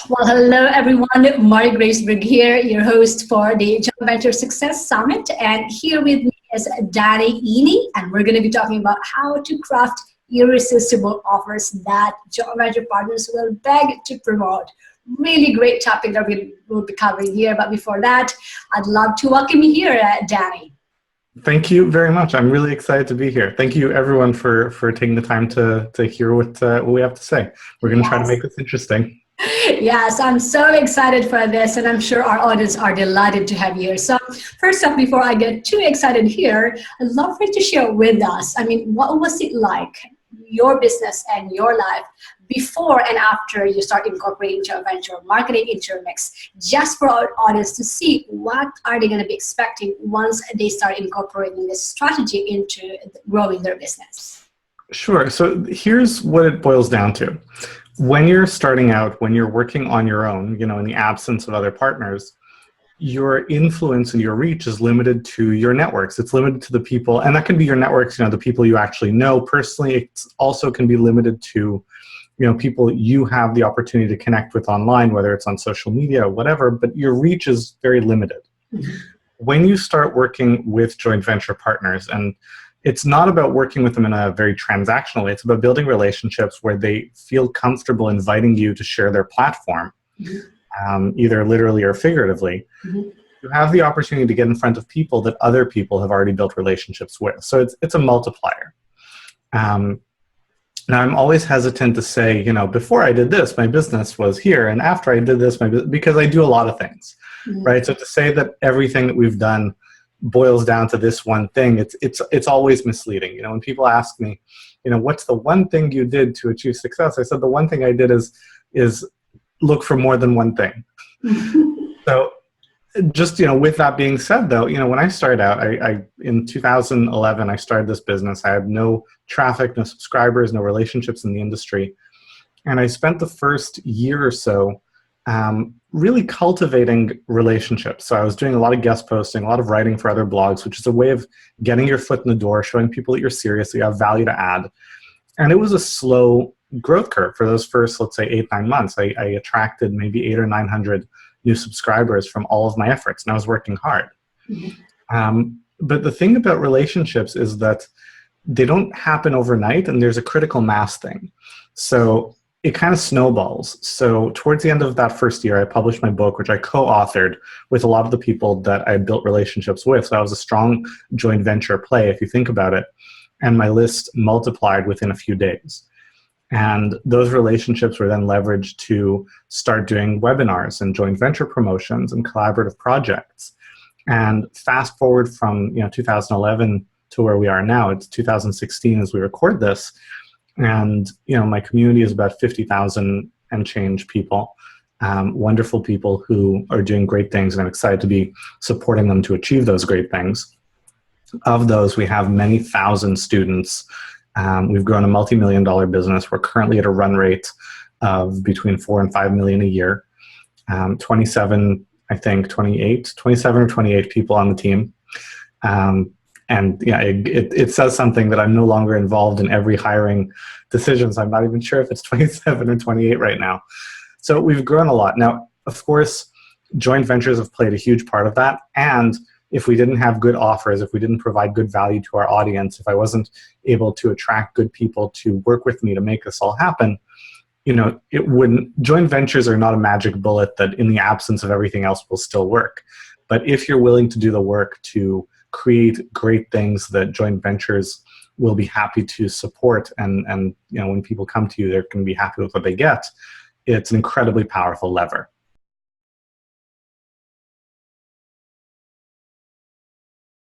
Well, hello everyone. Mari Graceberg here, your host for the Joint Venture Success Summit. And here with me is Danny Eni, and we're going to be talking about how to craft irresistible offers that joint venture partners will beg to promote. Really great topic that we will be covering here. But before that, I'd love to welcome you here, Danny. Thank you very much. I'm really excited to be here. Thank you, everyone, for taking the time to hear what we have to say. We're going to try to make this interesting. Yes, I'm so excited for this, and I'm sure our audience are delighted to have you here. So first off, before I get too excited here, I'd love for you to share with us, what was it like, your business and your life, before and after you start incorporating joint venture marketing into your mix, just for our audience to see what are they going to be expecting once they start incorporating this strategy into growing their business. Sure. So here's what it boils down to. When you're starting out, when you're working on your own, in the absence of other partners, your influence and your reach is limited to your networks. It's limited to the people, and that can be your networks, the people you actually know personally. It also can be limited to, people you have the opportunity to connect with online, whether it's on social media or whatever, but your reach is very limited. Mm-hmm. When you start working with joint venture partners, and it's not about working with them in a very transactional way. It's about building relationships where they feel comfortable inviting you to share their platform, either literally or figuratively. Mm-hmm. You have the opportunity to get in front of people that other people have already built relationships with. So it's a multiplier. Now, I'm always hesitant to say, before I did this, my business was here, and after I did this, because I do a lot of things, right? So to say that everything that we've done boils down to this one thing, it's always misleading. When people ask me, what's the one thing you did to achieve success? I said the one thing I did is look for more than one thing. So just, with that being said, though, when I started out, I in 2011, I started this business. I had no traffic, no subscribers, no relationships in the industry. And I spent the first year or so really cultivating relationships. So I was doing a lot of guest posting, a lot of writing for other blogs, which is a way of getting your foot in the door, showing people that you're serious, that you have value to add. And it was a slow growth curve for those first, let's say, 8-9 months. I attracted maybe 800 or 900 new subscribers from all of my efforts, and I was working hard. Mm-hmm. But the thing about relationships is that they don't happen overnight, and there's a critical mass thing. So it kind of snowballs. So towards the end of that first year, I published my book, which I co-authored with a lot of the people that I built relationships with. So I was a strong joint venture play, if you think about it. And my list multiplied within a few days. And those relationships were then leveraged to start doing webinars and joint venture promotions and collaborative projects. And fast forward from 2011 to where we are now, it's 2016 as we record this. And, my community is about 50,000 and change people, wonderful people who are doing great things, and I'm excited to be supporting them to achieve those great things. Of those, we have many thousand students. We've grown a multi-million-dollar business. We're currently at a run rate of between 4 and 5 million a year. 27 or 28 people on the team. And yeah, it says something that I'm no longer involved in every hiring decision. So I'm not even sure if it's 27 or 28 right now. So we've grown a lot. Now, of course, joint ventures have played a huge part of that. And if we didn't have good offers, if we didn't provide good value to our audience, if I wasn't able to attract good people to work with me to make this all happen, it wouldn't. Joint ventures are not a magic bullet that in the absence of everything else will still work. But if you're willing to do the work to create great things that joint ventures will be happy to support, and when people come to you, they're going to be happy with what they get, it's an incredibly powerful lever.